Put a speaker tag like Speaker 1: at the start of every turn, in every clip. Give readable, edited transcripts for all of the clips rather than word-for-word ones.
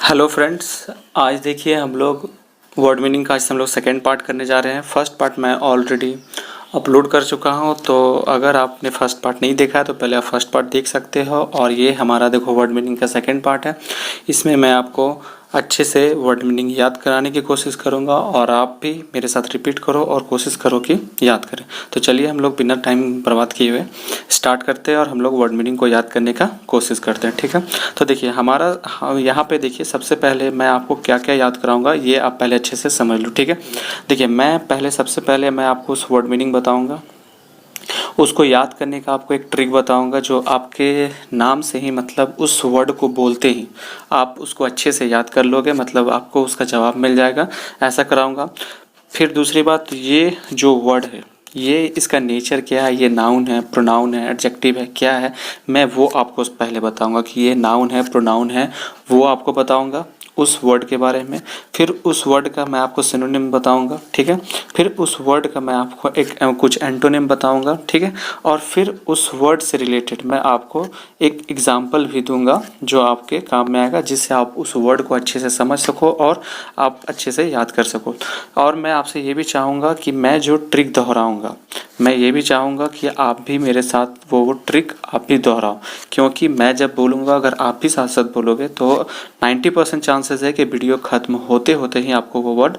Speaker 1: Hello friends, आज देखिए हम लोग वर्ड मीनिंग का आज हम लोग सेकेंड पार्ट करने जा रहे हैं। फर्स्ट पार्ट मैं ऑलरेडी अपलोड कर चुका हूं, तो अगर आपने फर्स्ट पार्ट नहीं देखा है तो पहले आप फर्स्ट पार्ट देख सकते हो। और ये हमारा देखो वर्ड मीनिंग का सेकेंड पार्ट है। इसमें मैं आपको अच्छे से वर्ड मीनिंग याद कराने की कोशिश करूंगा और आप भी मेरे साथ रिपीट करो और कोशिश करो कि याद करें। तो चलिए हम लोग बिना टाइम बर्बाद किए हुए स्टार्ट करते हैं और हम लोग वर्ड मीनिंग को याद करने का कोशिश करते हैं, ठीक है। तो देखिए हमारा यहाँ पे देखिए सबसे पहले मैं आपको क्या क्या याद कराऊंगा ये आप पहले अच्छे से समझ लो, ठीक है। देखिए मैं पहले सबसे पहले मैं आपको उस वर्ड मीनिंग बताऊँगा, उसको याद करने का आपको एक ट्रिक बताऊंगा जो आपके नाम से ही मतलब उस वर्ड को बोलते ही आप उसको अच्छे से याद कर लोगे, मतलब आपको उसका जवाब मिल जाएगा, ऐसा कराऊंगा। फिर दूसरी बात, ये जो वर्ड है ये इसका नेचर क्या है, ये नाउन है, प्रोनाउन है, एडजेक्टिव है, क्या है, मैं वो आपको पहले बताऊंगा कि ये नाउन है, प्रोनाउन है, वो आपको बताऊंगा उस वर्ड के बारे में। फिर उस वर्ड का मैं आपको सिनोनिम बताऊंगा, ठीक है। फिर उस वर्ड का मैं आपको एक कुछ एंटोनिम बताऊंगा, ठीक है। और फिर उस वर्ड से रिलेटेड मैं आपको एक एग्जाम्पल भी दूंगा जो आपके काम में आएगा, जिससे आप उस वर्ड को अच्छे से समझ सको और आप अच्छे से याद कर सको। और मैं आपसे ये भी चाहूँगा कि मैं जो ट्रिक दोहराऊँगा, मैं ये भी चाहूँगा कि आप भी मेरे साथ वो ट्रिक आप भी दोहराओ, क्योंकि मैं जब बोलूँगा अगर आप भी साथ साथ बोलोगे तो 90% चांसेस है कि वीडियो ख़त्म होते होते ही आपको वो वर्ड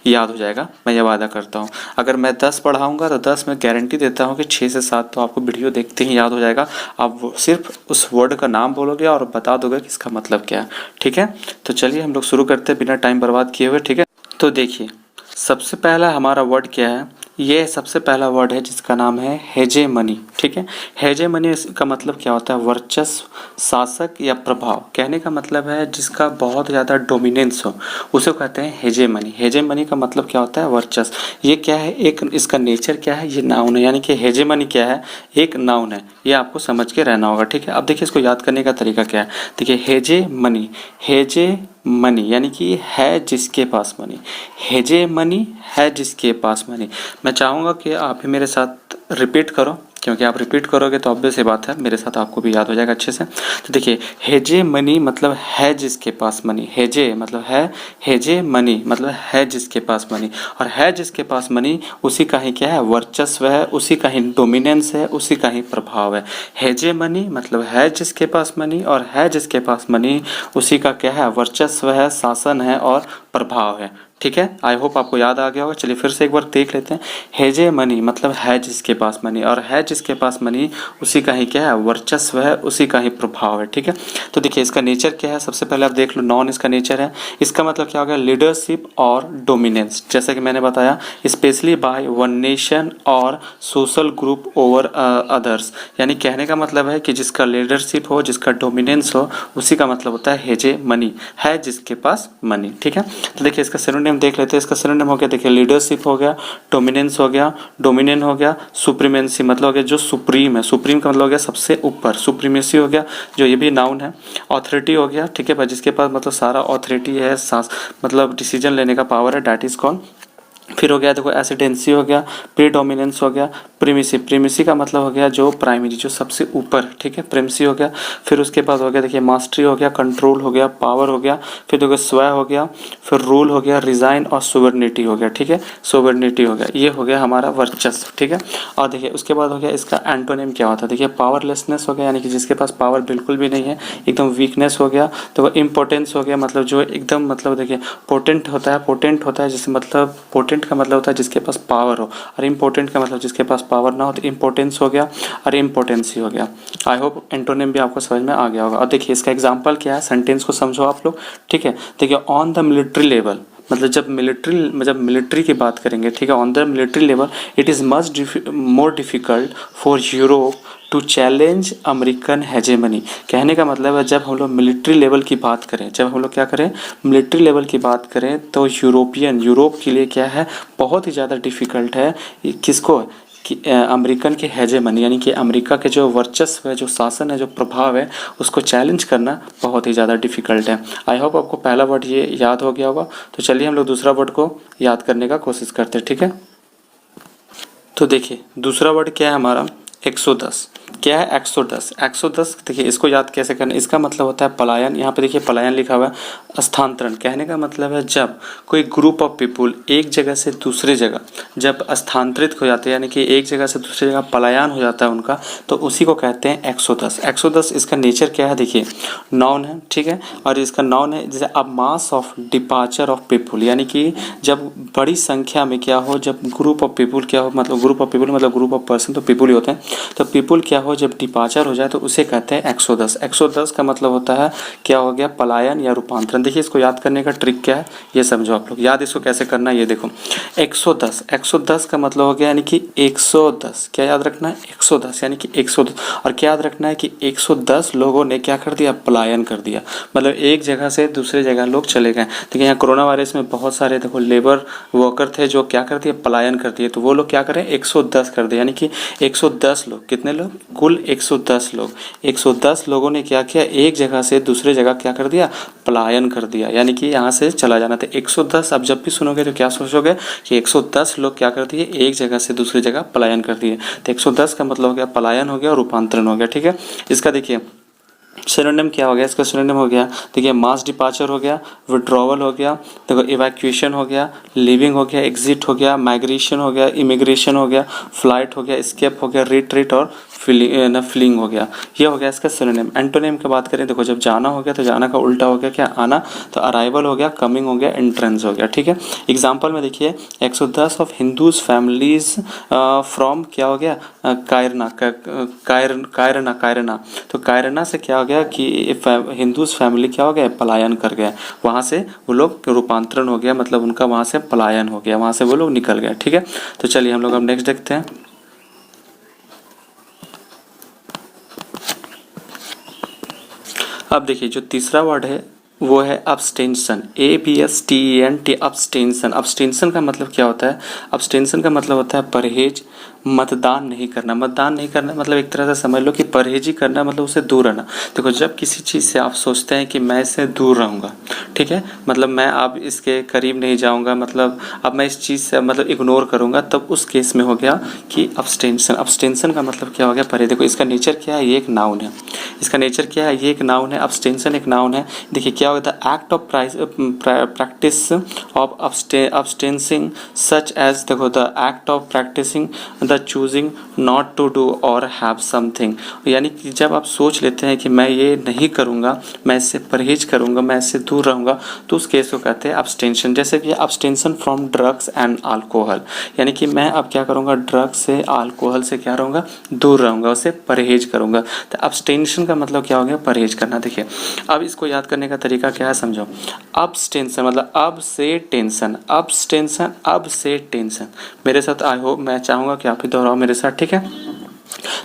Speaker 1: याद हो जाएगा, मैं ये वादा करता हूँ। अगर मैं 10 पढ़ाऊँगा तो 10 में गारंटी देता हूँ कि 6 से 7 तो आपको वीडियो देखते ही याद हो जाएगा। आप सिर्फ उस वर्ड का नाम बोलोगे और बता दोगे कि इसका मतलब क्या है, ठीक है। तो चलिए हम लोग शुरू करते हैं बिना टाइम बर्बाद किए हुए, ठीक है। तो देखिए सबसे पहला हमारा वर्ड क्या है, ये सबसे पहला वर्ड है जिसका नाम है हेजेमनी, ठीक है। हेजेमनी का मतलब क्या होता है, वर्चस्व, शासक या प्रभाव। कहने का मतलब है जिसका बहुत ज़्यादा डोमिनेंस हो उसे कहते हैं हेजेमनी। हेजेमनी का मतलब क्या होता है, वर्चस्व। ये क्या है, एक इसका नेचर क्या है, ये नाउन है, यानी कि हेजेमनी क्या है, एक नाउन है। ये आपको समझ के रहना होगा, ठीक है। अब देखिए इसको याद करने का तरीका क्या है। देखिए हेजेमनी, हेजे मनी यानी कि है जिसके पास मनी, हेजे मनी है जिसके पास मनी। मैं चाहूँगा कि आप भी मेरे साथ रिपीट करो, क्योंकि आप रिपीट करोगे तो ऑब्वियस ही बात है मेरे साथ आपको भी याद हो जाएगा अच्छे से। तो देखिए हेजे मनी मतलब है जिसके पास मनी, हेजे मतलब है, हेजे मनी मतलब है जिसके पास मनी, और है जिसके पास मनी उसी का ही क्या है, वर्चस्व है, उसी का ही डोमिनेंस है, उसी का ही प्रभाव है। हेजे मनी मतलब है जिसके पास मनी, और है जिसके पास मनी उसी का क्या है, वर्चस्व है, शासन है और प्रभाव है, ठीक है। आई होप आपको याद आ गया होगा। चलिए फिर से एक बार देख लेते हैं। हेजे मनी मतलब है जिसके पास मनी, और है जिसके पास मनी उसी का ही क्या है, वर्चस्व है, उसी का ही प्रभाव है, ठीक है। तो देखिए इसका नेचर क्या है, सबसे पहले आप देख लो, नॉन इसका नेचर है। इसका मतलब क्या हो गया, लीडरशिप और डोमिनेंस, जैसा कि मैंने बताया, स्पेशली बाय वन नेशन और सोशल ग्रुप ओवर अदर्स। यानी कहने का मतलब है कि जिसका लीडरशिप हो, जिसका डोमिनेंस हो, उसी का मतलब होता है हेजे मनी, है जिसके पास मनी, ठीक है। तो देखिए इसका सिनोनिम देख लेते हैं। इसका सिनोनिम हो गया, देखिए लीडरशिप हो गया, डोमिनेंस हो गया, डोमिनेंट हो गया, सुप्रीमेंसी मतलब हो गया जो सुप्रीम है, सुप्रीम का मतलब हो गया सबसे ऊपर, सुप्रीमेसी हो गया जो ये भी नाउन है, ऑथोरिटी हो गया, ठीक है, जिसके पास मतलब सारा ऑथोरिटी है, मतलब डिसीजन लेने का पावर है, डैट इज कॉल्ड। फिर हो गया देखो एसिडेंसी हो गया, प्रीडोमिनेंस हो गया, प्रीमिसी, प्रीमिसी का मतलब हो गया जो प्राइमरी, जो सबसे ऊपर, ठीक है, प्रीमिसी हो गया। फिर उसके बाद हो गया देखिए मास्टरी हो गया, कंट्रोल हो गया, पावर हो गया, फिर देखो स्वय हो गया, फिर रूल हो गया, रिजाइन और सोवर्निटी हो गया, ठीक है, सोवर्निटी हो गया। ये हो गया हमारा वर्चस्व, ठीक है। और देखिए उसके बाद हो गया इसका एंटोनिम क्या होता है, देखिए पावरलेसनेस हो गया, यानी कि जिसके पास पावर बिल्कुल भी नहीं है, एकदम वीकनेस हो गया। तो इम्पोर्टेंस हो गया, मतलब जो एकदम मतलब देखिए पोटेंट होता है, पोटेंट होता है जिससे मतलब पोटेंट का मतलब होता है जिसके पास पावर हो, और इम्पोर्टेंट का मतलब जिसके पास पावर ना हो, तो इम्पोर्टेंस हो गया और इम्पोर्टेंसी हो गया। आई होप एंटोनिम भी आपको समझ में आ गया होगा। और देखिए इसका एग्जांपल क्या है, सेंटेंस को समझो आप लोग, ठीक है। देखिए ऑन द मिलिट्री लेवल, मतलब जब मिलिट्री की बात करेंगे, ठीक है, on the military level it is much more difficult for Europe to challenge American hegemony. कहने का मतलब है जब हम लोग मिलिट्री लेवल की बात करें, जब हम लोग क्या करें, मिलिट्री लेवल की बात करें, तो यूरोप के लिए क्या है, बहुत ही ज़्यादा डिफिकल्ट है, किसको, कि अमेरिकन के हेजेमनी यानी कि अमेरिका के जो वर्चस्व है, जो शासन है, जो प्रभाव है, उसको चैलेंज करना बहुत ही ज़्यादा डिफिकल्ट है। आई होप आपको पहला वर्ड ये याद हो गया होगा। तो चलिए हम लोग दूसरा वर्ड को याद करने का कोशिश करते हैं, ठीक है। तो देखिए दूसरा वर्ड क्या है हमारा, 110। क्या है 110। 110 देखिए इसको याद कैसे करना, इसका मतलब होता है पलायन। यहाँ पे देखिए पलायन लिखा हुआ है। स्थानांतरण कहने का मतलब है जब कोई ग्रुप ऑफ पीपुल एक जगह से दूसरे जगह जब स्थानांतरित हो जाते हैं, यानी कि एक जगह से दूसरी जगह पलायन हो जाता है उनका, तो उसी को कहते हैं 110। 110 इसका नेचर क्या है, देखिए नाउन है, ठीक है। और इसका नाउन है जैसे a mass of departure of people, यानी कि जब बड़ी संख्या में क्या हो, जब ग्रुप ऑफ पीपुल क्या हो, मतलब ग्रुप ऑफ पीपुल मतलब ग्रुप ऑफ पर्सन तो पीपुल ही होते हैं, तो पीपुल क्या हो जब डिपार्चर हो जाए तो उसे कहते हैं 110। 110 का मतलब होता है क्या हो गया, पलायन या रूपांतरण। देखिए इसको याद करने का ट्रिक क्या है ये समझो आप लोग। याद इसको कैसे करना है ये देखो, 110 110 का मतलब हो गया यानी कि 110, क्या याद रखना है 110 यानी कि 110। और क्या याद रखना है कि 110 लोगों ने क्या कर दिया, पलायन कर दिया, मतलब एक जगह से दूसरे जगह लोग चले गए। देखिए यहाँ कोरोना वायरस में बहुत सारे देखो लेबर वर्कर थे जो क्या कर दिए, पलायन कर दिए, तो वो लोग क्या करें 110 कर दिए, यानी कि 110 लोग, कितने लोग, कुल 110 लोग। 110 लोगों ने क्या किया, एक जगह से दूसरे जगह क्या कर दिया, पलायन कर दिया, यानी कि यहाँ से चला जाना था। 110 अब जब भी सुनोगे तो क्या सोचोगे कि 110 लोग क्या कर दिए, एक जगह से दूसरी जगह पलायन कर दिए। तो 110 का मतलब हो गया पलायन हो गया और रूपांतरण हो गया, ठीक है। इसका देखिए सिनोनिम क्या हो गया, इसका सिनोनिम हो गया, देखिए मास डिपार्चर हो गया, विड्रॉवल हो गया, देखो इवैक्यूएशन हो गया, लिविंग हो गया, एग्जिट हो गया, माइग्रेशन हो गया, इमिग्रेशन हो गया, फ्लाइट हो गया, स्केप हो गया, रिट्रीट और फ्लिंग हो गया। ये हो गया इसका सिनोनिम। एंटोनिम की बात करें, देखो जब जाना हो गया तो जाना का उल्टा हो गया क्या, आना, तो अराइवल हो गया, कमिंग हो गया, एंट्रेंस हो गया, ठीक है। एग्जाम्पल में देखिए 110 ऑफ हिंदूज फैमिलीज फ्रॉम क्या हो गया, कायरना, तो कायरना से क्या हो गया कि हिंदूज फैमिली क्या हो गया, पलायन कर गया, वहाँ से वो लोग रूपांतरण हो गया, मतलब उनका वहाँ से पलायन हो गया, वहाँ से वो लोग निकल गए, ठीक है। तो चलिए हम लोग अब नेक्स्ट देखते हैं। अब देखिए जो तीसरा वर्ड है वो है अब्सटेंशन, ABSTENT, अब्सटेंशन। अब्सटेंशन का मतलब क्या होता है, अब्सटेंशन का मतलब होता है परहेज, मतदान नहीं करना। मतदान नहीं करना मतलब एक तरह से समझ लो कि परहेजी करना, मतलब उससे दूर रहना। देखो जब किसी चीज़ से आप सोचते हैं कि मैं इससे दूर रहूँगा, ठीक है, मतलब मैं अब इसके करीब नहीं जाऊँगा, मतलब अब मैं इस चीज़ से मतलब इग्नोर करूँगा, तब उस केस में हो गया कि अब्सटेंशन। अब्सटेंशन का मतलब क्या हो गया, परहेज। देखो इसका नेचर क्या है, ये एक नाउन है, इसका नेचर क्या है, ये एक नाउन है, अब्सटेंशन एक नाउन है। देखिए क्या होता है, act of practice of abstaining such as, देखो the act of practicing the choosing not to do और हैव समथिंग, यानी कि जब आप सोच लेते हैं कि मैं ये नहीं करूँगा, मैं इससे परहेज करूँगा, मैं इससे दूर रहूँगा, तो उस केस को कहते हैं अब्सटेंशन। जैसे कि अब्सटेंशन फ्रॉम ड्रग्स एंड अल्कोहल, यानी कि मैं अब क्या करूँगा, ड्रग्स से अल्कोहल से क्या रहूँगा, दूर रहूँगा, उससे परहेज करूँगा। तो अब्सटेंशन का मतलब क्या हो गया, परहेज करना। देखिए अब इसको याद करने का तरीका क्या है समझो, अब्सटेंशन मतलब अब से टेंशन, अब्सटेंशन अब से टेंशन। मेरे साथ आई होप, मैं चाहूँगा कि आप ही दोहराओ मेरे साथ, ठीक है।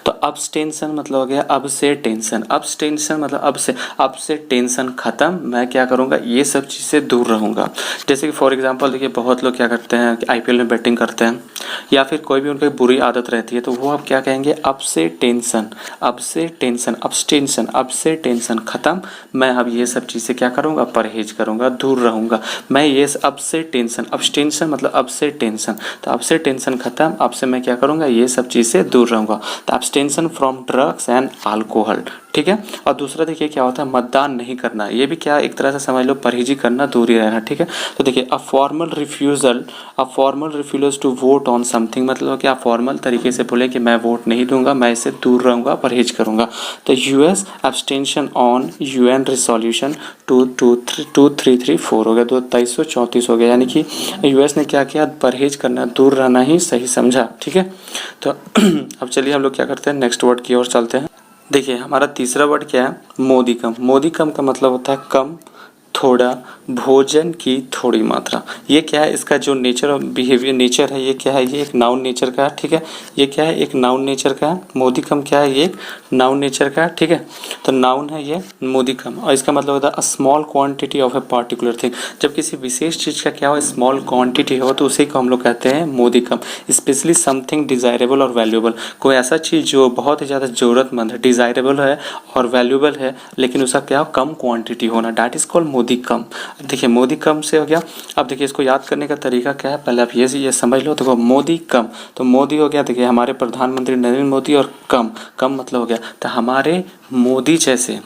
Speaker 1: तो अब्सटेंशन मतलब हो गया अब से टेंशन, अब्सटेंशन मतलब अब से टेंशन खत्म, मैं क्या करूँगा, ये सब चीज़ से दूर रहूँगा। जैसे कि फॉर एग्जांपल देखिए बहुत लोग क्या करते हैं कि IPL में बैटिंग करते हैं या फिर कोई भी उनकी बुरी आदत रहती है, तो वो अब क्या कहेंगे, अब से टेंशन, अब से टेंशन, अब्सटेंशन अब से टेंशन खत्म, मैं अब ये सब चीज़ से क्या करूँगा, परहेज करूँगा, दूर रहूँगा। मैं ये अब से टेंशन, अब्सटेंशन मतलब अब से टेंशन, तो अब से टेंशन खत्म, अब से मैं क्या करूँगा, ये सब चीज़ से दूर रहूँगा। तो अब्सटेंशन फ्रॉम ड्रग्स एंड अल्कोहल, ठीक है। और दूसरा देखिए क्या होता है, मतदान नहीं करना, ये भी क्या एक तरह से समझ लो परहेजी करना, दूरी रहना, ठीक है। तो देखिए a formal refusal to vote on something, मतलब कि आप फॉर्मल तरीके से बोले कि मैं वोट नहीं दूंगा, मैं इससे दूर रहूंगा, परहेज करूंगा। तो US abstention on UN resolution 2334 हो गया, 2334 हो गया, यानी कि US ने क्या किया, परहेज करना, दूर रहना ही सही समझा, ठीक है। तो अब चलिए हम लोग क्या करते हैं, नेक्स्ट वर्ड की ओर चलते हैं। देखिए हमारा तीसरा वर्ड क्या है, मोदिकम। मोदिकम का मतलब होता है कम, थोड़ा, भोजन की थोड़ी मात्रा। ये क्या है, इसका जो नेचर और बिहेवियर नेचर है, ये क्या है, ये एक नाउन नेचर का है, ठीक है। ये क्या है, एक नाउन नेचर का है। मोदिकम क्या है, ये एक नाउन नेचर का है, ठीक है। तो नाउन है ये मोदिकम, और इसका मतलब होता है a small quantity of a particular thing. जब किसी विशेष चीज़ का क्या हो, स्मॉल क्वांटिटी हो, तो उसी को हम लोग कहते हैं मोदिकम। स्पेशली समथिंग डिज़ायरेबल और वैल्यूएबल, कोई ऐसा चीज़ जो बहुत ही ज़्यादा ज़रूरतमंद है, डिज़ायरेबल है और वैल्यूएबल है, लेकिन उसका क्या हो, कम क्वांटिटी होना, डैट इज कॉल्ड मोदिकम। मोदिकम। अब देखिए मोदिकम से हो गया। अब देखिए इसको याद करने का तरीका क्या है, पहले आप ये समझ लो। देखो मोदिकम, तो मोदी हो गया, देखिए हमारे प्रधानमंत्री नरेंद्र मोदी, और कम, कम मतलब हो गया तो हमारे मोदी जैसे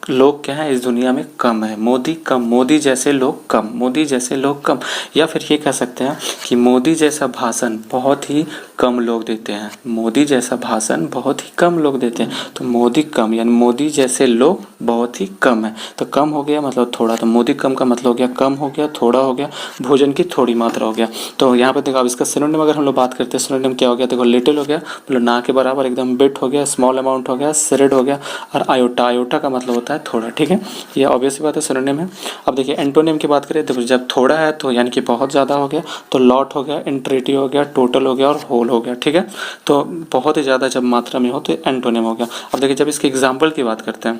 Speaker 1: लोग क्या है इस दुनिया में कम है। मोदी कम, मोदी जैसे लोग कम, मोदी जैसे लोग कम। या फिर ये कह सकते हैं कि मोदी जैसा भाषण बहुत ही कम लोग देते हैं, मोदी जैसा भाषण बहुत ही कम लोग देते हैं। तो मोदी कम यानी मोदी जैसे लोग बहुत ही कम है। तो कम हो गया मतलब थोड़ा, तो मोदी कम का मतलब हो गया कम हो गया, थोड़ा हो गया, भोजन की थोड़ी मात्रा हो गया। तो यहाँ पे देखो अब इसका सिनोनिम अगर हम लोग बात करते हैं, सिनोनिम क्या हो गया, देखो लिटिल हो गया मतलब ना के बराबर एकदम, बिट हो गया स्मॉल अमाउंट हो गया, सेरेड हो गया, और आयोटा, आयोटा का मतलब होता है थोड़ा। ठीक है, ये ऑब्वियस सी बात है, सिनोनिम है। अब देखिए एंटोनिम की बात करें, देखो जब थोड़ा है तो यानी कि बहुत ज़्यादा हो गया, तो लॉट हो गया, इंट्रेटिव हो गया, टोटल हो गया और होल हो गया। ठीक है, तो बहुत ही ज़्यादा जब मात्रा में हो तो एंटोनिम हो गया। अब देखिए जब इसके एग्जाम्पल की बात करते हैं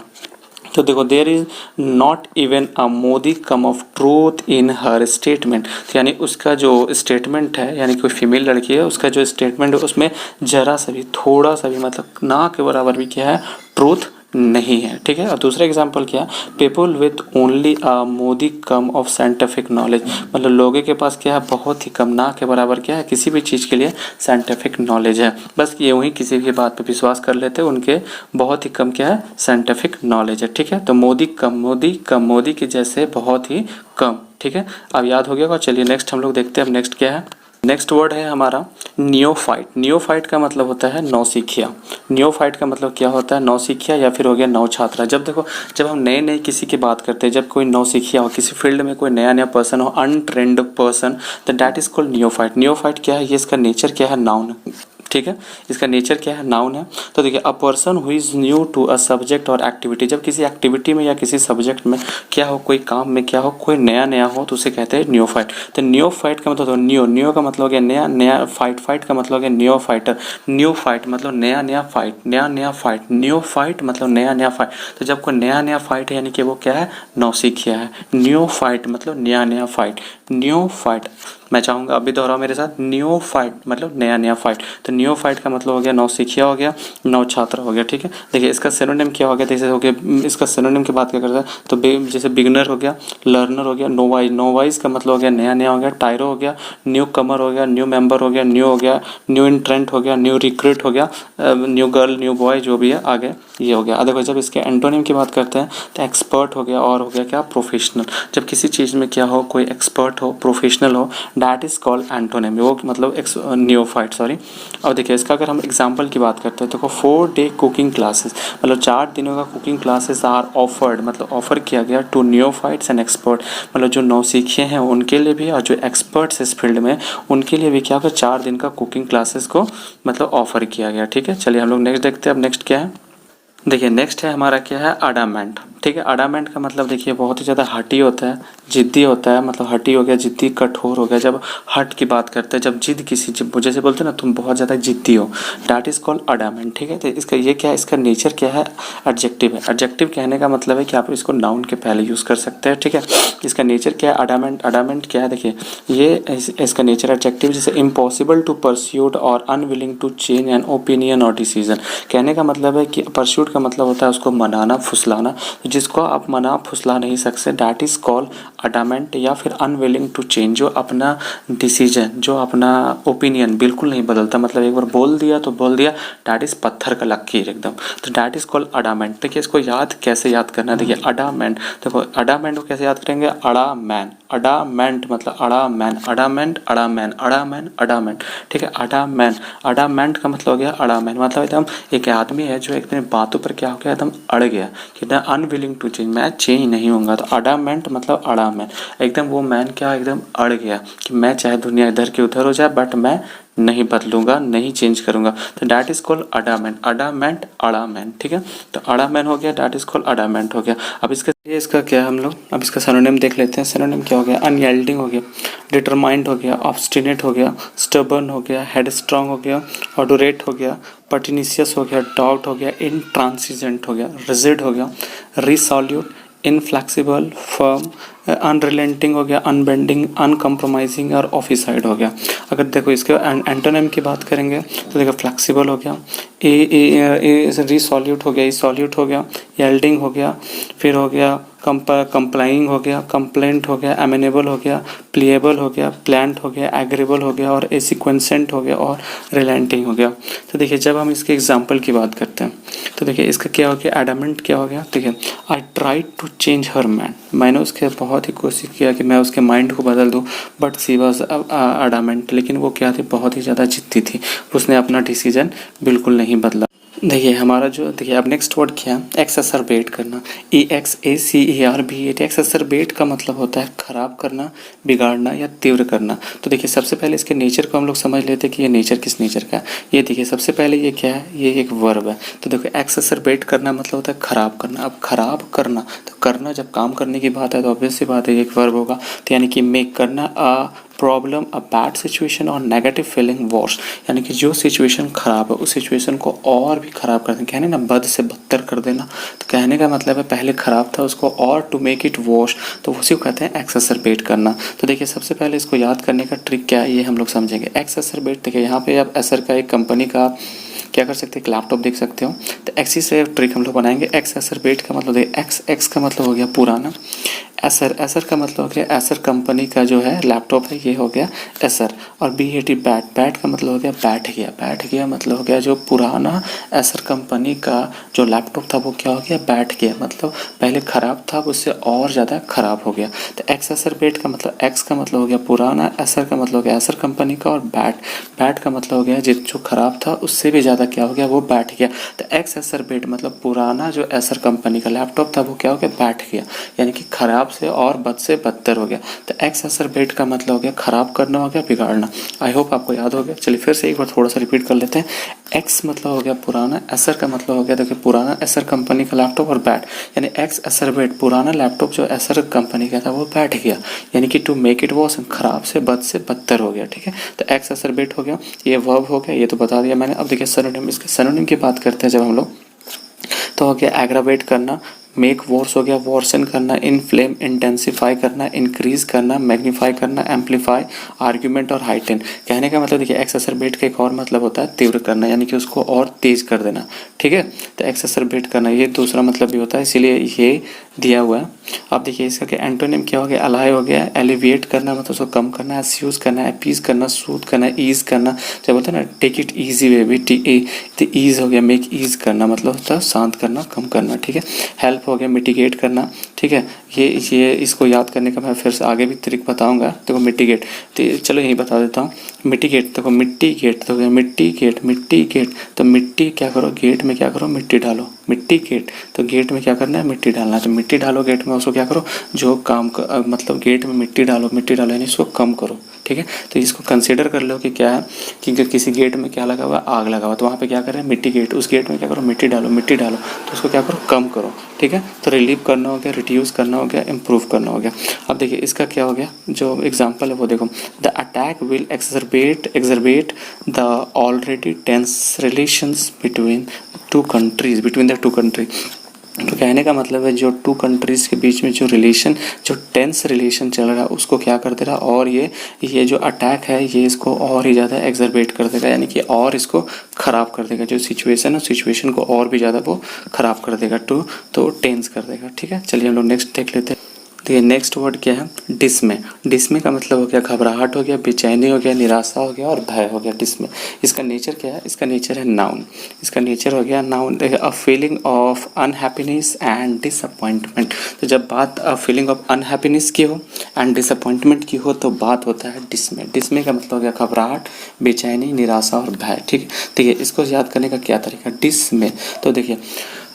Speaker 1: तो देखो there is not even a modicum of truth in her statement, यानी उसका जो स्टेटमेंट है, यानी कोई फीमेल लड़की है उसका जो स्टेटमेंट है उसमें जरा सा भी, थोड़ा सा भी मतलब ना के बराबर भी क्या है, ट्रूथ नहीं है। ठीक है, और दूसरा एग्जांपल क्या, people with only a modicum of scientific knowledge, मतलब लोगों के पास क्या है बहुत ही कम, ना के बराबर क्या है किसी भी चीज़ के लिए साइंटिफिक नॉलेज है, बस ये वही किसी भी बात पे विश्वास कर लेते हैं, उनके बहुत ही कम क्या है साइंटिफिक नॉलेज है। ठीक है, तो मोदी कम, मोदी कम, मोदी के जैसे बहुत ही कम। ठीक है, अब याद हो गया होगा। चलिए नेक्स्ट हम लोग देखते हैं, अब नेक्स्ट क्या है। नेक्स्ट वर्ड है हमारा नियोफाइट। नियोफाइट का मतलब होता है नौसिखिया। नियोफाइट का मतलब क्या होता है, नौसिखिया या फिर हो गया नौछात्रा। जब देखो जब हम नए नए किसी की बात करते हैं, जब कोई नौसिखिया हो, किसी फील्ड में कोई नया नया पर्सन हो, अनट्रेंड पर्सन, तो that is called neophyte. Neophyte क्या है, ये इसका नेचर क्या है, नाउन। ठीक है, इसका नेचर क्या है, नाउन है। तो देखिए a person who is new to a subject और एक्टिविटी, जब किसी एक्टिविटी में या किसी सब्जेक्ट में क्या हो, कोई काम में क्या हो, कोई नया नया हो तो उसे कहते हैं न्योफाइट। तो न्योफाइट का मतलब न्यू, न्यू का मतलब हो गया नया, नया फाइट, फाइट का मतलब हो गया न्यो फाइटर, न्यू फाइट मतलब नया नया फाइट, नया नया फाइट, न्यू फाइट मतलब नया नया फाइट। तो जब कोई नया नया फाइट है यानी कि वो क्या है, नौसिखिया है। न्यू फाइट मतलब नया नया फाइट, न्यू फाइट। मैं चाहूँगा अभी दोहराओ मेरे साथ, न्यू फाइट मतलब नया नया फाइट। तो न्यू फाइट का मतलब हो गया नौसिखिया हो गया, नौछात्र हो गया। ठीक है, देखिए इसका सिनोनिम क्या हो गया, जैसे हो गया इसका सिनोनिम की बात क्या करता है तो जैसे बिगनर हो गया, लर्नर हो गया, नोवाइज, नोवाइज का मतलब हो गया नया नया हो गया, टायरो हो गया, न्यू कमर हो गया, न्यू मेंबर हो गया, न्यू हो गया, न्यू इंट्रेंट हो गया, न्यू रिक्रूट हो गया, न्यू गर्ल, न्यू बॉय, जो भी है आगे ये हो गया। देखो जब इसके एंटोनिम की बात करते हैं तो एक्सपर्ट हो गया, और हो गया क्या, प्रोफेशनल। जब किसी चीज़ में क्या हो, कोई एक्सपर्ट हो, प्रोफेशनल हो, दैट इज कॉल्ड एंटोनिम, वो मतलब नियोफाइट, सॉरी। अब देखिए इसका अगर हम एग्जांपल की बात करते हैं तो 4 डे कुकिंग क्लासेस, मतलब 4 दिनों का कुकिंग क्लासेस आर ऑफर्ड, मतलब ऑफर किया गया टू नियोफाइट्स एंड एक्सपर्ट, मतलब जो नौसिखिए हैं उनके लिए भी और जो एक्सपर्ट्स इस फील्ड में उनके लिए भी क्या होगा, 4 दिन का कुकिंग क्लासेस को मतलब ऑफर किया गया। ठीक है, चलिए हम लोग नेक्स्ट देखते हैं। अब नेक्स्ट क्या है, देखिए नेक्स्ट है हमारा क्या है, अडामेंट। ठीक है, अडामेंट का मतलब देखिए बहुत ही ज़्यादा हठी होता है, जिद्दी होता है, मतलब हठी हो गया, जिद्दी, कठोर हो गया। जब हट की बात करते हैं, जब जिद किसी, जब जैसे बोलते हैं ना तुम बहुत ज़्यादा जिद्दी हो, डैट इज़ कॉल्ड अडामेंट। ठीक है, तो इसका ये क्या है, इसका नेचर क्या है, एडजेक्टिव है। एडजेक्टिव कहने का मतलब है कि आप इसको नाउन के पहले यूज़ कर सकते हैं। ठीक है, इसका नेचर क्या है, अडामेंट। अडामेंट क्या है, देखिए ये इसका नेचर एडजेक्टिव, जैसे इम्पॉसिबल टू परस्यूट और unwilling to change an opinion और डिसीजन। कहने का मतलब है कि परस्यूट का मतलब होता है उसको मनाना, फुसलाना, जिसको आप मना फुसला नहीं सकते, डैट इज कॉल्ड अडामेंट। या फिर अनविलिंग टू चेंज, जो अपना डिसीजन, जो अपना ओपिनियन बिल्कुल नहीं बदलता, मतलब एक बार बोल दिया तो बोल दिया, डैट इज पत्थर का लकीर एकदम, तो डैट इज कॉल्ड अडामेंट। देखिए इसको याद कैसे याद करना है, देखिए अडामेंट, देखो अडामेंट को कैसे याद करेंगे, अड़ा मैन, अडामेंट मतलब अड़ा मैन, अडामेंट, अड़ा मैन, अड़ा मैन, अडामेंट। ठीक है, अडामेंट, अडामेंट का मतलब हो गया अड़ा मैन, मतलब एकदम एक आदमी है जो एक बातों पर क्या हो गया, एकदम अड़ गया, कि अनविलिंग टू चेंज, मैं चेंज नहीं होऊंगा। तो अडामेंट मतलब अड़ा मैन, एकदम वो मैन क्या एकदम अड़ गया कि मैं चाहे दुनिया इधर की उधर हो जाए बट मैं नहीं बदलूंगा, नहीं चेंज करूंगा। तो that is called adamant, adamant, adamant. ठीक है, तो अड़ामेंट हो गया, डैट इज कॉल्ड अडामेंट हो गया। अब इसका क्या है, हम लोग अब इसका सिनोनिम देख लेते हैं। सिनोनिम क्या हो गया, अनयील्डिंग हो गया, डिटरमाइंड हो गया, ऑब्स्टिनेट हो गया, स्टबर्न हो गया, हेडस्ट्रॉन्ग हो गया, ऑडोरेट हो गया, पर्टिनिशियस हो गया, डाउट हो गया, इनट्रांसिजेंट हो गया, रिजिड हो गया, रिसॉल्यूट, इनफ्लेक्सिबल, फर्म, अनरिलेंटिंग हो गया, अनबेंडिंग, अनकम्प्रोमाइजिंग और ऑफिसाइड हो गया। अगर देखो इसके एंटोनिम की बात करेंगे तो देखो फ्लेक्सिबल हो गया, रिसॉल्यूट हो गया, इसॉल्यूट हो गया, येल्डिंग हो गया, फिर हो गया कंप्लाइंग हो गया, कंप्लेंट हो गया, एमेनेबल हो गया, प्लीएबल हो गया, प्लांट हो गया, एग्रीबल हो गया और एसिक्वेंसेंट हो गया और रिलेंटिंग हो गया। तो देखिए जब हम इसके एग्जाम्पल की बात करते हैं तो देखिए इसका क्या हो गया, एडामेंट क्या हो गया। देखिए I tried to change her mind, मैंने उसके बहुत ही कोशिश किया कि मैं उसके माइंड को बदल दूँ, बट सी वॉज एडामेंट, लेकिन वो क्या थी, बहुत ही ज़्यादा जिद्दी थी, उसने अपना डिसीजन बिल्कुल नहीं बदला। देखिए हमारा जो देखिए अब नेक्स्ट वर्ड क्या है, एक्ससरबेट करना, EXACERBAT। एक्ससरबेट का मतलब होता है खराब करना, बिगाड़ना या तीव्र करना। तो देखिए सबसे पहले इसके नेचर को हम लोग समझ लेते हैं कि ये नेचर किस नेचर का है। ये देखिए सबसे पहले ये क्या है, ये एक वर्ब है। तो देखो एक्ससरबेट करना मतलब होता है खराब करना। अब खराब करना, तो करना जब काम करने की बात है तो ऑब्वियस सी बात है ये एक वर्ब होगा। तो यानी कि मेक करना a problem, a bad situation और नेगेटिव फीलिंग वर्स, यानी कि जो सिचुएशन खराब है उस सिचुएशन को और भी खराब कर देना। कहने ना बद से बदतर कर देना, तो कहने का मतलब है पहले खराब था उसको और टू मेक इट वर्स, तो उसी को कहते हैं एक्ससरबेट करना। तो देखिए सबसे पहले इसको याद करने का ट्रिक क्या है ये हम लोग समझेंगे। एक्ससरबेट देखिए यहाँ पे आप एसर का एक कंपनी का क्या कर सकते हैं, एक लैपटॉप देख सकते हो। तो एक्सी से ट्रिक हम लोग बनाएंगे। एक्ससरबेट का मतलब देखिए एक्स का मतलब हो गया पुराना, एसर का मतलब हो गया एसर कंपनी का जो है लैपटॉप है ये हो गया एसर, और BAT बैट का मतलब हो गया बैठ गया मतलब हो गया जो पुराना एसर कंपनी का जो लैपटॉप था वो क्या हो गया, बैठ गया, मतलब पहले ख़राब था उससे और ज़्यादा ख़राब हो गया। तो एक्ससरबेट का मतलब एक्स का मतलब हो गया पुराना, एसर का मतलब हो गया एसर कंपनी का, और बैट का मतलब हो गया जो ख़राब था उससे भी ज़्यादा क्या हो गया, वो बैठ गया। तो एक्ससरबेट मतलब पुराना जो एसर कंपनी का लैपटॉप था वो क्या हो गया, बैठ गया, यानी कि ख़राब से और बद से बदतर हो गया। तो एक्ससरबेट का मतलब हो गया खराब करना, हो गया बिगाड़ना। आई होप आपको याद हो गया। चलिए फिर से एक बार थोड़ा सा रिपीट कर लेते हैं। एक्स मतलब हो गया पुराना, एसर का मतलब हो गया देखिए पुराना एसर कंपनी का लैपटॉप, और बैट यानी एक्ससरबेट पुराना लैपटॉप जो एसर कंपनी का था वो बैठ गया, यानी कि टू मेक इट वर्स खराब से बदतर हो गया। ठीक है, तो एक्ससरबेट हो गया, ये वर्ब हो गया, ये तो बता दिया मैंने। अब देखिए सिनोनिम, इसके सिनोनिम की बात करते हैं जब हम लोग, तो हो गया एग्रावेट करना, मेक वर्स हो गया वर्सन करना, इनफ्लेम इंटेंसिफाई करना, इंक्रीज करना, मैग्नीफाई करना, एम्पलीफाई, आर्ग्यूमेंट और हाइटेन। कहने का मतलब देखिए एक्ससरबेट का एक और मतलब होता है तीव्र करना, यानी कि उसको और तेज कर देना। ठीक है, तो एक्ससरबेट करना ये दूसरा मतलब भी होता है, इसीलिए ये दिया हुआ है। अब देखिए इसका क्या एंटोनिम क्या हो गया, अलाय हो गया, एलिविएट करना मतलब उसको कम करना, एस्यूज करना, अपीज करना, सूद करना, ईज करना, जब होता है ना टेक इट ईजी वे भी, तो ईज हो गया, मेक ईज करना मतलब होता है शांत करना, कम करना। ठीक है, हेल्प हो गया, मिटिगेट करना। ठीक है, ये इसको याद करने का मैं फिर से आगे भी ट्रिक बताऊंगा। देखो मिटिगेट, तो चलो यही बता देता हूँ। मिटिगेट देखो मिट्टी तो मिट्टी गेट, तो मिट्टी क्या करो, गेट में क्या करो, मिट्टी डालो, मिट्टी गेट, तो गेट में क्या करना है, मिट्टी डालना है। तो मिट्टी डालो गेट में, उसको क्या करो, जो काम मतलब गेट में मिट्टी डालो यानी इसको कम करो। ठीक है, तो इसको कंसीडर कर लो कि क्या है कि किसी गेट में क्या लगा हुआ, आग लगा हुआ, तो वहाँ पे क्या करें, मिट्टी गेट, उस गेट में क्या करो, मिट्टी डालो, तो उसको क्या करो, कम करो। ठीक है, तो रिलीव करना हो गया, रिड्यूस करना हो गया, इम्प्रूव करना हो गया। अब देखिए इसका क्या हो गया, जो एग्जाम्पल है वो देखो, the attack will exacerbate the already tense relations between the two country. तो कहने का मतलब है जो टू कंट्रीज़ के बीच में जो टेंस रिलेशन चल रहा है उसको क्या कर दे रहा, और ये जो अटैक है ये इसको और ही ज़्यादा एक्सरबेट कर देगा, यानी कि और इसको ख़राब कर देगा। जो सिचुएशन है सिचुएशन को और भी ज़्यादा वो ख़राब कर देगा, तो टेंस कर देगा। ठीक है, चलिए हम लोग नेक्स्ट देख लेते हैं। तो ये नेक्स्ट वर्ड क्या है, डिस्मे का मतलब हो गया घबराहट हो गया, बेचैनी हो गया, निराशा हो गया और भय हो गया। डिस्मे, इसका नेचर क्या है, इसका नेचर है नाउन, इसका नेचर हो गया noun. A feeling of unhappiness and disappointment. तो जब बात फीलिंग ऑफ अनहैप्पीनेस की हो एंड डिसअपॉइंटमेंट की हो तो बात होता है डिस्मे का मतलब हो गया घबराहट, बेचैनी, निराशा और भय। ठीक है, देखिए इसको याद करने का क्या तरीका, डिस्मे, तो देखिए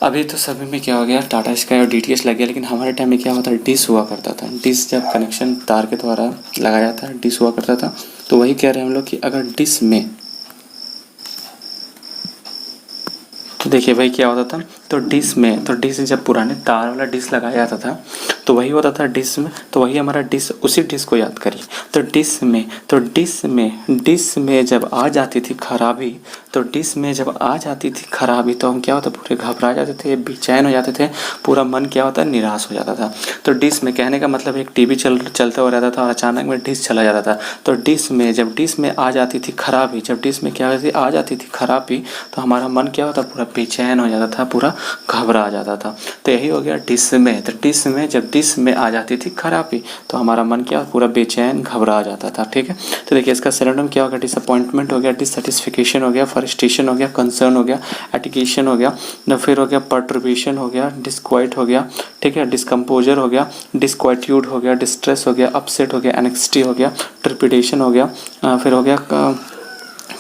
Speaker 1: अभी तो सभी में क्या हो गया, टाटा स्काई और DTH लग गया, लेकिन हमारे टाइम में क्या होता है, डिश हुआ करता था। डिश जब कनेक्शन तार के द्वारा लगाया था, डिश हुआ करता था। तो वही कह रहे हैं हम लोग कि अगर डिश में, तो देखिए भाई क्या होता था, तो डिश जब पुराने तार वाला डिश लगाया जाता था तो वही होता था डिश में, तो वही हमारा डिश, उसी डिश को याद करिए। तो डिश में जब आ जाती थी खराबी, तो डिश में जब आ जाती थी खराबी तो हम क्या होता, पूरे घबरा जाते थे, बेचैन हो जाते थे, पूरा मन क्या होता, निराश हो जाता था। तो डिश में कहने का मतलब एक टीवी चलता हुआ रहता था और अचानक में डिश चला जाता था। तो डिश में जब डिश में आ जाती थी खराबी, जब डिश में क्या होती आ जाती थी खराबी, तो हमारा मन क्या होता, पूरा बेचैन हो जाता था, पूरा घबरा जाता था। तो यही हो गया डिश में। तो डिश में जब डिश में आ जाती थी खराबी तो हमारा मन क्या पूरा बेचैन घबरा जाता था। ठीक है, तो देखिए इसका सिनोनिम क्या होगा, डिसअपॉइंटमेंट हो गया, डिससेटिस्फिकेशन हो गया, फ्रस्ट्रेशन हो गया, कंसर्न हो गया, एटिकेशन हो गया, फिर हो गया पर्टर्बेशन हो गया, डिस्क्वाइट हो गया, ठीक है, डिस्कम्पोजर हो गया, डिस्क्वाइट्यूड हो गया, डिस्ट्रेस हो गया, अपसेट हो गया, एंग्जाइटी हो गया, ट्रिपिडेशन हो गया, फिर हो गया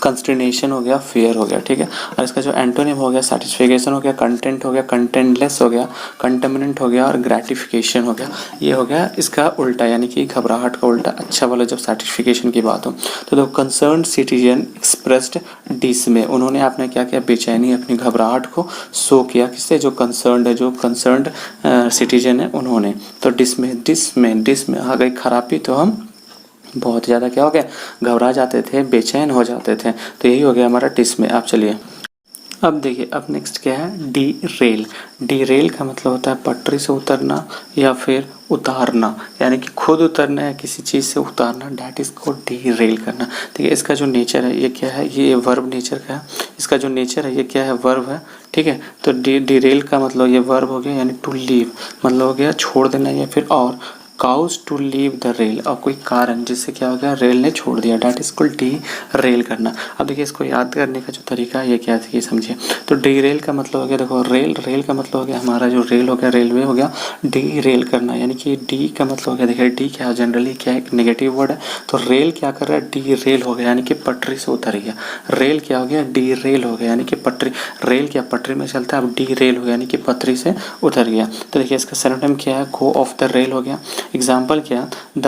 Speaker 1: कंस्टर्नेशन हो गया, फियर हो गया। ठीक है, और इसका जो एंटोनिम हो गया, सेटिस्फिकेशन हो गया, कंटेंट हो गया, कंटेंटलेस हो गया, कंटेमिनेंट हो गया और ग्रेटिफिकेशन हो गया। ये हो गया इसका उल्टा, यानी कि घबराहट का उल्टा अच्छा वाला जब सेटिस्फिकेशन की बात हो। तो the concern citizen expressed dismay, उन्होंने आपने क्या किया, बेचैनी अपनी घबराहट को शो किया, किससे, जो कंसर्न है, जो कंसर्न सिटीजन है उन्होंने। तो डिस में आ गई खराबी तो हम बहुत ज़्यादा क्या हो गया, घबरा जाते थे, बेचैन हो जाते थे। तो यही हो गया हमारा डिस में। आप चलिए अब देखिए, अब नेक्स्ट क्या है, डी रेल। डी रेल का मतलब होता है पटरी से उतरना या फिर उतारना, यानी कि खुद उतरना या किसी चीज़ से उतारना, डैट इज को डी रेल करना। ठीक है, इसका जो नेचर है ये क्या है, ये वर्ब नेचर का है। इसका जो नेचर है ये क्या है, वर्ब है। ठीक है, तो डी रेल का मतलब ये वर्ब हो गया, यानी टू लीव मतलब हो गया छोड़ देना या फिर और cause to leave the rail, और कोई कारण जिससे क्या हो गया, रेल ने छोड़ दिया, that is called D rail करना। अब देखिए इसको याद करने का जो तरीका है ये क्या है, ये समझिए। तो डी रेल का मतलब हो गया, देखो रेल का मतलब हो गया हमारा जो रेल हो गया, रेलवे हो गया, डी रेल करना, यानी कि डी का मतलब हो गया, देखिए डी क्या है, जनरली क्या है, एक नेगेटिव वर्ड है। तो रेल क्या कर रहा है, डी रेल हो गया, यानी कि पटरी से उतर गया। रेल क्या हो गया, डी रेल हो गया, यानी कि पटरी, रेल क्या पटरी में चलता है, अब डी रेल हो गया, यानी कि पटरी से उतर गया। तो देखिए इसका सिनोनिम क्या है, गो ऑफ द रेल हो गया। एग्जाम्पल क्या, the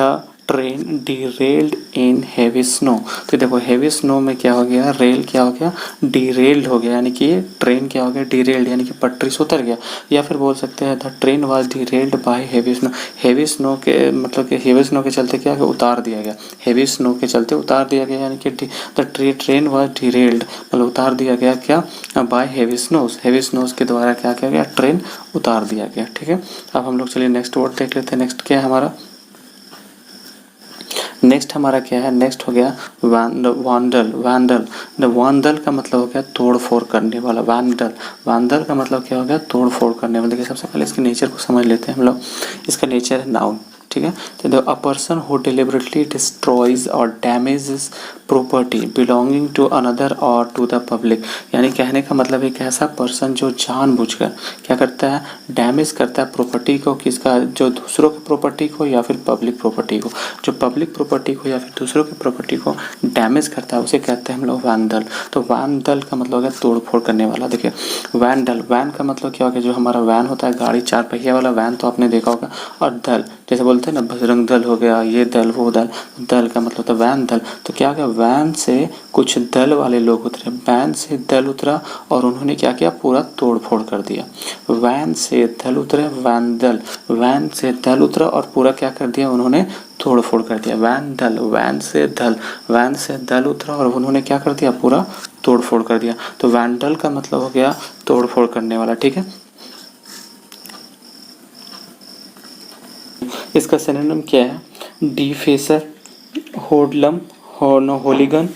Speaker 1: train derailed in heavy snow. तो देखो हेवी स्नो में क्या हो गया, रेल क्या हो गया, डिरेल्ड हो गया, यानी कि ट्रेन क्या हो गया, डिरेल्ड, यानी कि पटरी से उतर गया। या फिर बोल सकते हैं the train was derailed by heavy snow. Heavy snow के मतलब कि हेवी स्नो के चलते क्या उतार दिया गया, हेवी स्नो के चलते उतार दिया गया, यानी कि द ट्रेन वाज डिरेल्ड मतलब उतार दिया गया क्या, by heavy snows, heavy snows के द्वारा क्या किया गया, ट्रेन उतार दिया गया। ठीक है, अब हम लोग चलिए नेक्स्ट वर्ड देख लेते हैं। नेक्स्ट क्या है हमारा, नेक्स्ट हमारा क्या है, नेक्स्ट हो गया वांडल। द वांडल का मतलब हो गया तोड़ फोड़ करने वाला, वांडल का मतलब क्या हो गया, तोड़ फोड़ करने वाला। देखिए सबसे पहले इसके नेचर को समझ लेते हैं हम लोग। इसका नेचर है नाउन। ठीक है, तो a person who deliberately destroys और damages property belonging to another और टू द पब्लिक, यानी कहने का मतलब एक ऐसा पर्सन जो जानबूझकर क्या करता है, डैमेज करता है प्रॉपर्टी को, किसका, जो दूसरों की प्रॉपर्टी को या फिर पब्लिक प्रॉपर्टी को, जो पब्लिक प्रॉपर्टी को या फिर दूसरों की प्रॉपर्टी को डैमेज करता है उसे कहते हैं हम लोग वैंडल। तो वैंडल का मतलब है तोड़ फोड़ करने वाला। देखिए वैंडल, वैन का मतलब क्या हो गया, जो हमारा वैन होता है गाड़ी, चार पहिया वाला वैन तो आपने देखा होगा, और दल जैसे बोलते हैं ना, बजरंग दल हो गया, ये दल वो दल, दल का मतलब होता है वैन दल। तो क्या हो गया, वैन से कुछ दल वाले लोग उतरे, वैन से दल उतरा और उन्होंने क्या किया, पूरा तोड़ फोड़ कर दिया। वैन से दल उतरे, वैन से दल उतरा और पूरा क्या कर दिया, उन्होंने तोड़ फोड़ कर दिया। वैन से दल उतरा और उन्होंने क्या कर दिया, पूरा तोड़ फोड़ कर दिया। तो वैंडल का मतलब हो गया तोड़ फोड़ करने वाला। ठीक है, इसका सिनोनिम क्या है, डिफेसर, होडलम, होलीगन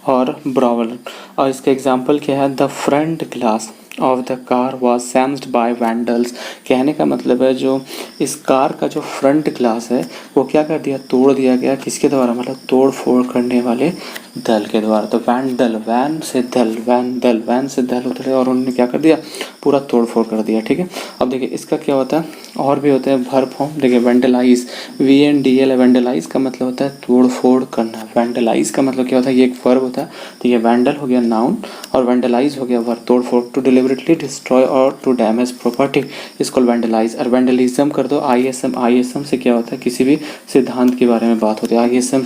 Speaker 1: और ब्रावल। और इसका एग्जाम्पल क्या है, the front glass of the car was smashed by vandals. कहने का मतलब है जो इस कार का जो फ्रंट ग्लास है वो क्या कर दिया, तोड़ दिया गया, किसके द्वारा, मतलब तोड़ फोड़ करने वाले दल के द्वारा। तो वैंडल, वैन से दल उतरे और उन्होंने क्या कर दिया, पूरा तोड़ फोड़ कर दिया। ठीक है, अब देखिए इसका क्या होता है, और भी होते हैं वर्ब फॉर्म। देखिए वेंडलाइज, VNDL, वेंडलाइज का मतलब होता है तोड़ फोड़ करना। वेंडलाइज का मतलब क्या होता है, ये एक वर्ब होता है। तो ये वेंडल हो गया नाउन और वेंडलाइज हो गया वर्ब, तोड़ फोड़, टू डिलिबरेटली डिस्ट्रॉय और टू डैमेज प्रॉपर्टी इसको वेंडलाइज। और वेंडलिज्म कर दो ISM से क्या होता है, किसी भी सिद्धांत के बारे में बात होती है, ISM।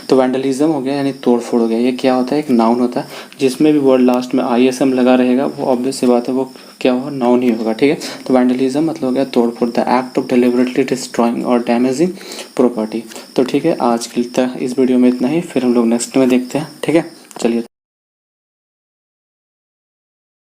Speaker 1: तो वेंडलिज्म हो गया यानी तोड़ फोड़ हो गया। ये क्या होता है, एक नाउन होता है, जिसमें भी वर्ड लास्ट में ISM लगा रहेगा वो ऑब्वियस सी बात है वो क्या होगा, नाउन ही होगा। ठीक है, तो वैंडलिज्म मतलब हो गया तोड़फोड़, the act of deliberately destroying और डैमेजिंग प्रॉपर्टी। तो ठीक है, आज के लिए इस वीडियो में इतना ही, फिर हम लोग नेक्स्ट में देखते हैं। ठीक है, चलिए।